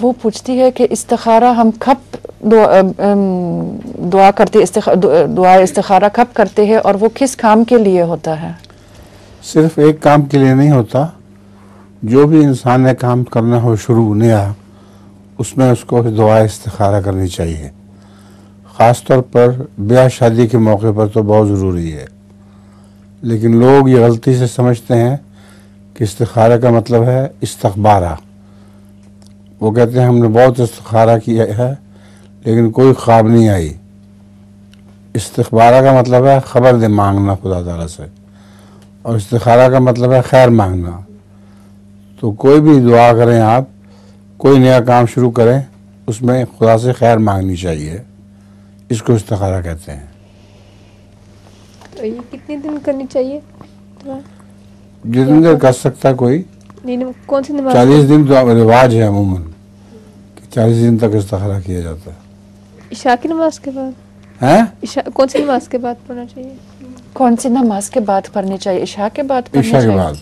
वो पूछती है कि इस्तिखारा हम कब दुआ इस्तिखारा कब करते हैं और वो किस काम के लिए होता है? सिर्फ एक काम के लिए नहीं होता। जो भी इंसान ने काम करना हो शुरू नया, उसमें उसको दुआ इस्तिखारा करनी चाहिए। ख़ास तौर पर ब्याह शादी के मौके पर तो बहुत ज़रूरी है। लेकिन लोग ये गलती से समझते हैं कि इस्तिखारा का मतलब है इस्तखबारा। वो कहते हैं हमने बहुत इस्तिखारा किया है लेकिन कोई ख्वाब नहीं आई। इस्तिखबारा का मतलब है खबर दे मांगना खुदा ताला से, और इस्तिखारा का मतलब है खैर मांगना। तो कोई भी दुआ करें आप, कोई नया काम शुरू करें, उसमें खुदा से खैर मांगनी चाहिए। इसको इस्तिखारा कहते हैं। तो ये कितने दिन करनी चाहिए? जितनी देर कर सकता कोई। नहीं, कौन सी नमाज? 40 दिन तो रिवाज है अमूमन कि 40 दिन तक इस्तिखारा किया जाता है। इशा की नमाज के बाद हैं? कौन सी नमाज के बाद पढ़ना चाहिए? कौन सी नमाज के बाद पढ़नी चाहिए? इशा के बाद पढ़नी इशा चाहिए? के बाद।